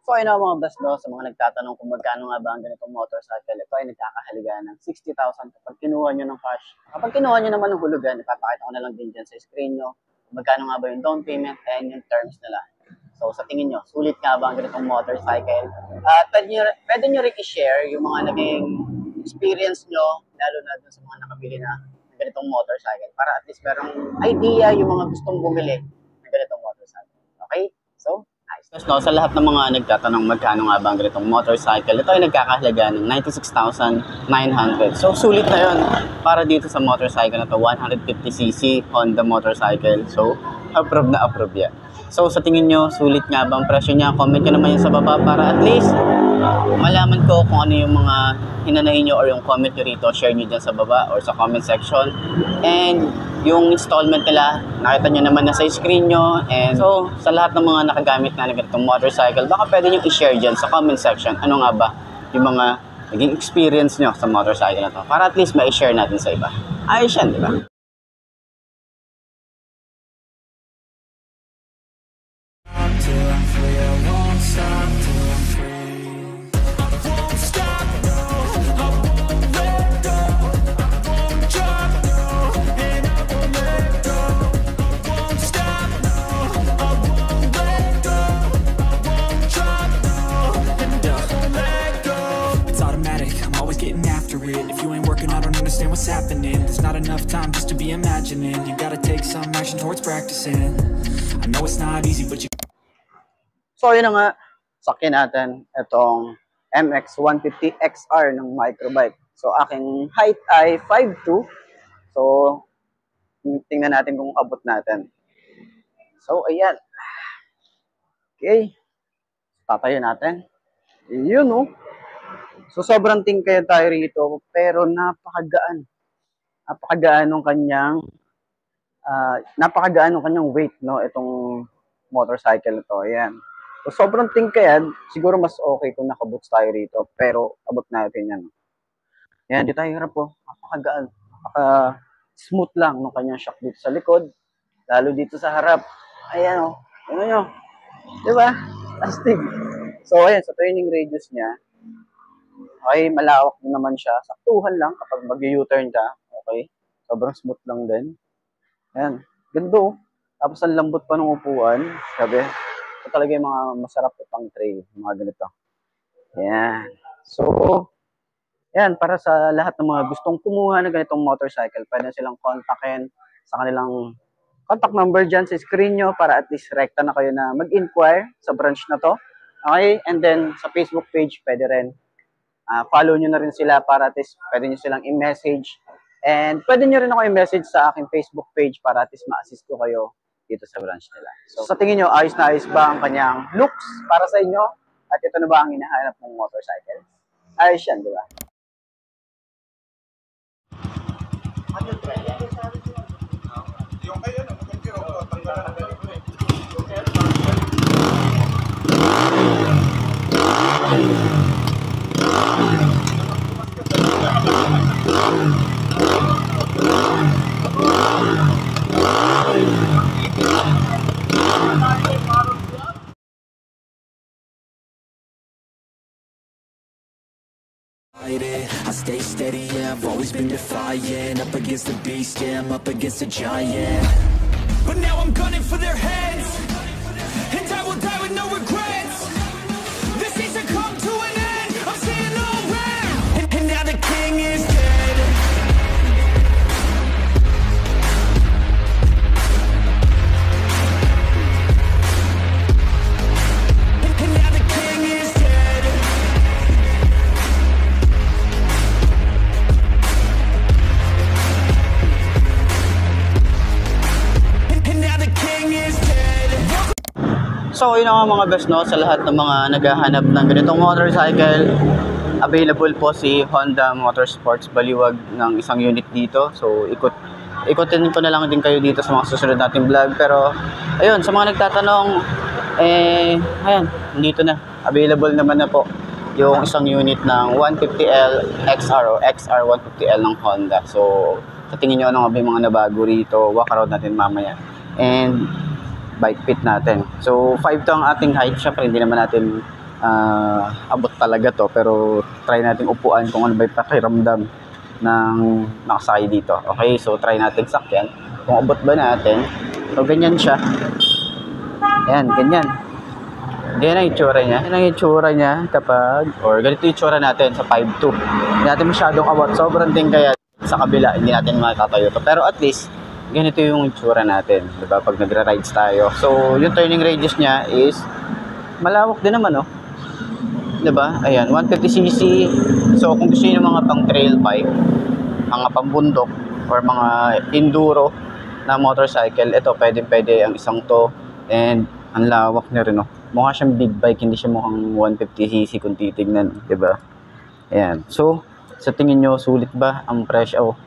So ayun na mga best, no, sa mga nagtatanong kung magkano nga ba ang ganitong motorcycle, ito ay nagkakahalaga ng 60,000 kapag kinuha nyo ng cash. Kapag kinuha nyo naman ng hulugan, ipapakita ko na lang din dyan sa screen nyo kung magkano nga ba yung down payment and yung terms nila. So sa tingin nyo, sulit nga ba ang ganitong motorcycle? At pwede nyo rin i-share yung mga naging experience nyo, lalo na dun sa mga nakabili na ng ganitong motorcycle para at least merong idea yung mga gustong bumili ng ganitong motorcycle. Okay? So, nice. No, sa lahat ng mga nagtatanong magkano nga ba ang ganitong motorcycle, ito ay nagkakahalaga ng 96,900. So, sulit na yun para dito sa motorcycle na to, 150cc Honda motorcycle. So, approve na approve yan. So, sa tingin nyo, sulit nga ba ang presyo niya? Comment nyo naman yun sa baba para at least malaman ko kung ano yung mga hinanahin nyo or yung comment nyo rito. Share nyo dyan sa baba or sa comment section. And yung installment nila, nakita nyo naman na sa screen nyo. And so, sa lahat ng mga nakagamit na ganitong motorcycle, baka pwede nyo i-share dyan sa comment section. Ano nga ba yung mga naging experience nyo sa motorcycle na to? Para at least ma-share natin sa iba. Ayos yan, di ba? What's happening? There's not enough time just to be imagining. You gotta take some action towards practicing. I know it's not easy, but you... So yun na nga, sakyan natin itong MX-150XR ng microbike. So aking height ay 5'2". So tingnan natin kung abot natin. So ayan. Okay. Tatayo natin. Yun oh. So sobrang tingkaya tayo rito pero napakagaan. Napakagaan ng kanyang weight, no, itong motorcycle na to. Ayan. So sobrang tingkaya, siguro mas okay kung nakaboots tayo rito pero abot natin yan. Ayan, dito tayo harap po. Napakagaan. Smooth lang ng kanyang shock dito sa likod. Lalo dito sa harap. Ayan oh. Ano nyo? Diba? Astig. So ayan, sa turning radius niya, okay, malawak din naman siya. Saktuhan lang kapag mag-U-turn ka. Okay. Sobrang smooth lang din. Ayan. Ganda. Tapos ang lambot pa ng upuan. Sabi, ito talaga yung mga masarap pang trail. Mga ganito. Ayan. So, ayan. Para sa lahat ng mga gustong kumuha ng ganitong motorcycle, pwede silang kontakin sa kanilang contact number dyan sa screen nyo para at least rekta na kayo na mag-inquire sa branch na to. Okay. And then, sa Facebook page, pwede rin. Follow nyo na rin sila para at least pwede nyo silang i-message. And pwede nyo rin ako i-message sa aking Facebook page para at least ma-assist ko kayo dito sa branch nila. So sa tingin nyo, ayos na ayos ba ang kanyang looks para sa inyo? At ito na ba ang hinahanap ng motorcycle? Ayos yan, di ba? Yung kayo, I stay steady, yeah, I've always been defiant. Up against the beast, yeah, I'm up against a giant. But now I'm gunning for their heads, and I will die with no regrets. This needs to come to an end, I'm seeing all red. And now the king is dead. And now the king is dead. So, yun nga mga best, no, sa lahat ng mga naghahanap ng ganitong motorcycle, available po si Honda Motorsports Baliwag ng isang unit dito. So, ikutin ko na lang din kayo dito sa mga susunod nating vlog. Pero, ayun, sa mga nagtatanong, ayan, dito na. Available naman na po yung isang unit ng 150L XR o XR 150L ng Honda. So, sa tingin nyo ano nga ba yung mga nabago rito, walk around natin mamaya. And bike fit natin. So 5 to ang ating height. Syempre hindi naman natin abot talaga to, pero try natin upuan kung ano ba yung pakiramdam ng nakasakay dito. Okay, so try natin sakyan kung abot ba natin. So ganyan siya, ayan, ganyan ang itsura niya. Yan ang itsura niya kapag, or ganito yung itsura natin sa 5.2. Hindi natin masyadong abot, sobrang tingkay sa kabila, hindi natin makakatayo to, pero at least ganito yung itsura natin, diba, pag nagra-rides tayo. So yung turning radius niya is malawak din naman, oh. Diba? Ayan, 150cc. So kung gusto niyo ng mga pang trail bike, mga pambundok, or mga enduro na motorcycle, ito pwede ang isang to. And ang lawak niya rin, oh. Mukha siyang big bike, hindi siya mukhang 150cc kung titignan, diba? Ayan. So sa tingin nyo, sulit ba ang presyo?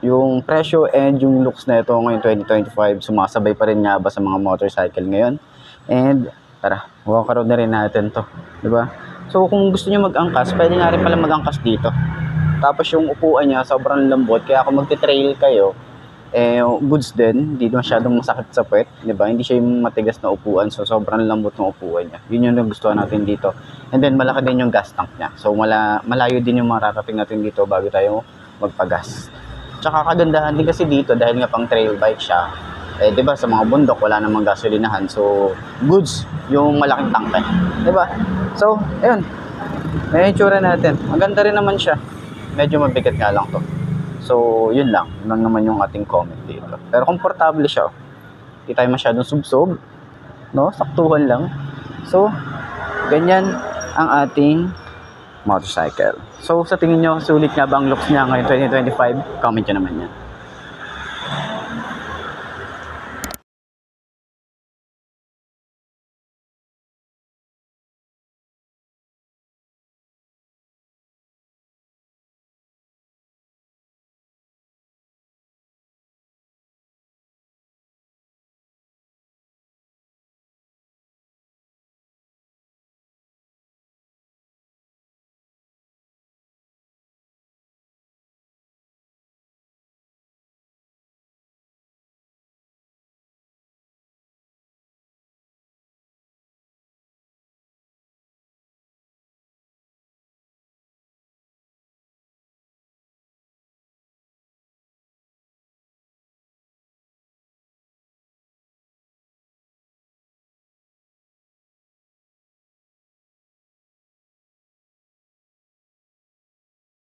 Yung presyo and yung looks na ito ngayon 2025, sumasabay pa rin nga ba sa mga motorcycle ngayon? And tara, walk around na rin natin to, diba? So kung gusto niyo mag-angkas, pwede nga rin pala mag-angkas dito. Tapos yung upuan niya sobrang lambot, kaya kung magte-trail kayo, goods din, hindi masyadong masakit sa puwet, diba? Hindi siya yung matigas na upuan, so sobrang lambot ng upuan niya. Yun yung nagustuhan natin dito. And then malaki din yung gas tank niya, so malayo din yung mararating natin dito bago tayo magpagas. Tsaka kagandahan din kasi dito, dahil nga pang trail bike siya, diba, sa mga bundok wala namang gasolinahan, so goods yung malaking tangke, diba? So ayun, may itsura natin, maganda rin naman siya, medyo mabigat nga lang to. So yun lang naman yung ating comment dito, pero komportable siya, oh. Hindi tayo masyadong subsob, no, saktuhan lang. So ganyan ang ating motorcycle. So sa tingin nyo, sulit nga ba ang looks niya ngayon 2025? Comment nyo naman yan.